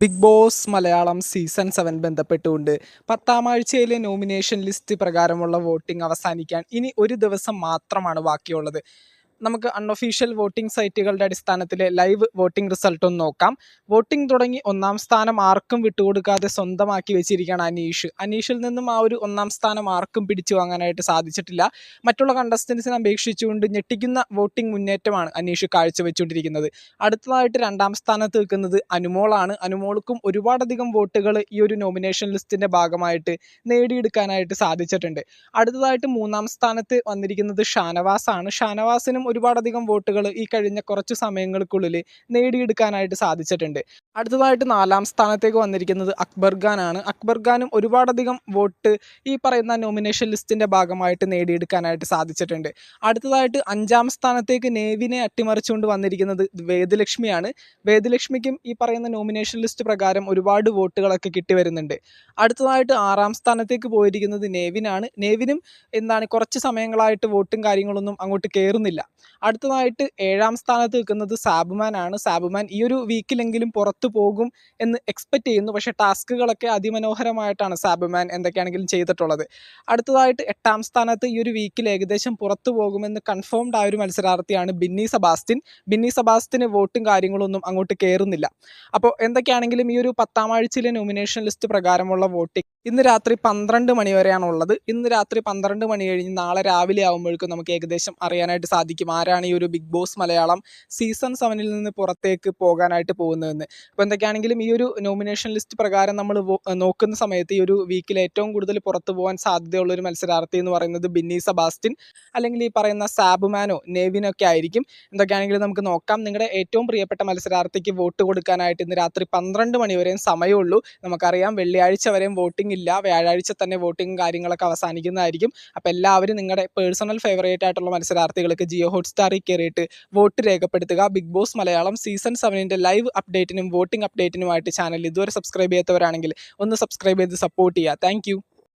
Big Boss Malayalam season 7 ബന്ധപ്പെട്ടുകൊണ്ട് 10ാം ആഴ്ചയിലെ nomination list പ്രകാരമുള്ള വോട്ടിംഗ് അവസാനിക്കാൻ ഇനി ഒരു ദിവസം മാത്രമാണ് ബാക്കിയുള്ളത്. നമുക്ക് അൺഒഫീഷ്യൽ വോട്ടിംഗ് സൈറ്റുകളുടെ അടിസ്ഥാനത്തിൽ ലൈവ് വോട്ടിംഗ് റിസൾട്ട് ഒന്ന് നോക്കാം. വോട്ടിംഗ് തുടങ്ങി 1ാം സ്ഥാനം ആർക്കും വിട്ടുകൊടുക്കാതെ സ്വന്തമാക്കി വെച്ചിരിക്കുകയാണ് അനീഷിൽ നിന്നും ആ ഒരു 1ാം സ്ഥാനം ആർക്കും പിടിച്ചു വാങ്ങാനായിട്ട് സാധിച്ചിട്ടില്ല. മറ്റുള്ള കണ്ടസ്റ്റൻസിനെ അപേക്ഷിച്ചുകൊണ്ട് ഞെട്ടിക്കുന്ന വോട്ടിംഗ് മുന്നേറ്റമാണ് അനീഷ് കാഴ്ചവെച്ചുകൊണ്ടിരിക്കുന്നത്. അടുത്തതായിട്ട് 2ാം സ്ഥാനത്ത് നിൽക്കുന്നത് അനുമോളാണ്. അനുമോൾക്കും ഒരുപാടധികം വോട്ടുകൾ ഈ ഒരു നോമിനേഷൻ ലിസ്റ്റിന്റെ ഭാഗമായിട്ട് നേടിയെടുക്കാനായിട്ട് സാധിച്ചിട്ടുണ്ട്. അടുത്തതായിട്ട് 3ാം സ്ഥാനത്ത് വന്നിരിക്കുന്നത് ഷാനവാസാണ്. ഷാനവാസിനും ഒരുപാടധികം വോട്ടുകൾ ഈ കഴിഞ്ഞ കുറച്ച് സമയങ്ങൾക്കുള്ളിൽ നേടിയെടുക്കാനായിട്ട് സാധിച്ചിട്ടുണ്ട്. അടുത്തതായിട്ട് 4ാം സ്ഥാനത്തേക്ക് വന്നിരിക്കുന്നത് അക്ബർ ഖാനാണ്. അക്ബർ ഖാനും ഒരുപാടധികം വോട്ട് ഈ പറയുന്ന നോമിനേഷൻ ലിസ്റ്റിന്റെ ഭാഗമായിട്ട് നേടിയെടുക്കാനായിട്ട് സാധിച്ചിട്ടുണ്ട്. അടുത്തതായിട്ട് 5ാം സ്ഥാനത്തേക്ക് നേവിനെ അട്ടിമറിച്ചുകൊണ്ട് വന്നിരിക്കുന്നത് വേദലക്ഷ്മിയാണ്. വേദലക്ഷ്മിക്കും ഈ പറയുന്ന നോമിനേഷൻ ലിസ്റ്റ് പ്രകാരം ഒരുപാട് വോട്ടുകളൊക്കെ കിട്ടി വരുന്നുണ്ട്. അടുത്തതായിട്ട് 6ാം സ്ഥാനത്തേക്ക് പോയിരിക്കുന്നത് നേവിനാണ്. നേവിനും കുറച്ച് സമയങ്ങളായിട്ട് വോട്ടും കാര്യങ്ങളൊന്നും അങ്ങോട്ട് കയറുന്നില്ല. അടുത്തതായിട്ട് 7ാം സ്ഥാനത്ത് നിൽക്കുന്നത് സാബുമാൻ ആണ്. സാബുമാൻ ഈ ഒരു വീക്കിലെങ്കിലും പുറത്തു പോകും എന്ന് എക്സ്പെക്ട് ചെയ്യുന്നു. പക്ഷേ ടാസ്കുകളൊക്കെ അതിമനോഹരമായിട്ടാണ് സാബുമാൻ എന്തൊക്കെയാണെങ്കിലും ചെയ്തിട്ടുള്ളത്. അടുത്തതായിട്ട് 8ാം സ്ഥാനത്ത് ഈ ഒരു വീക്കിൽ ഏകദേശം പുറത്തു പോകുമെന്ന് കൺഫേംഡ് ആയ ഒരു മത്സരാർത്ഥിയാണ് ബിന്നി സെബാസ്റ്റ്യൻ. ബിന്നി സെബാസ്റ്റ്യന് വോട്ടും കാര്യങ്ങളൊന്നും അങ്ങോട്ട് കയറുന്നില്ല. അപ്പോൾ എന്തൊക്കെയാണെങ്കിലും ഈ ഒരു 10ാം ആഴ്ചയിലെ നോമിനേഷൻ ലിസ്റ്റ് പ്രകാരമുള്ള വോട്ടിംഗ് ഇന്ന് രാത്രി 12 മണി വരെയാണ് ഉള്ളത്. ഇന്ന് രാത്രി 12 മണി കഴിഞ്ഞ് നാളെ രാവിലെ ആകുമ്പോഴേക്കും നമുക്ക് ഏകദേശം അറിയാനായിട്ട് സാധിക്കും ആരാണ് ഈ ഒരു ബിഗ് ബോസ് മലയാളം സീസൺ 7 നിന്ന് പുറത്തേക്ക് പോകാനായിട്ട് പോകുന്നതെന്ന്. അപ്പോൾ എന്തൊക്കെയാണെങ്കിലും ഈ ഒരു നോമിനേഷൻ ലിസ്റ്റ് പ്രകാരം നമ്മൾ നോക്കുന്ന സമയത്ത് ഈ ഒരു വീക്കിൽ ഏറ്റവും കൂടുതൽ പുറത്തു പോകാൻ സാധ്യതയുള്ള ഒരു മത്സരാർത്ഥി എന്ന് പറയുന്നത് ബിന്നി സെബാസ്റ്റ്യൻ അല്ലെങ്കിൽ ഈ പറയുന്ന സാബുമാനോ നേവിനോ ഒക്കെ ആയിരിക്കും. എന്തൊക്കെയാണെങ്കിലും നമുക്ക് നോക്കാം. നിങ്ങളുടെ ഏറ്റവും പ്രിയപ്പെട്ട മത്സരാർത്ഥിക്ക് വോട്ട് കൊടുക്കാനായിട്ട് ഇന്ന് രാത്രി 12 മണി വരെയും സമയമുള്ളൂ. നമുക്കറിയാം വെള്ളിയാഴ്ച വരെയും വോട്ടിംഗ് ഇല്ല. വ്യാഴാഴ്ച തന്നെ വോട്ടിംഗ് കാര്യങ്ങളൊക്കെ അവസാനിക്കുന്നതായിരിക്കും. അപ്പോൾ എല്ലാവരും നിങ്ങളുടെ പേഴ്സണൽ ഫേവറേറ്റ് ആയിട്ടുള്ള മത്സരാർത്ഥികൾക്ക് ജിയോ ഹോട്ട്സ്റ്റാറിൽ കയറിയിട്ട് വോട്ട് രേഖപ്പെടുത്തുക. Bigg Boss Malayalam season 7 live അപ്ഡേറ്റിനും വോട്ടിംഗ് അപ്ഡേറ്റിനുമായിട്ട് ചാനൽ ഇതുവരെ സബ്സ്ക്രൈബ് ചെയ്യാത്തവരാണെങ്കിൽ ഒന്ന് സബ്സ്ക്രൈബ് ചെയ്ത് സപ്പോർട്ട് ചെയ്യുക. താങ്ക്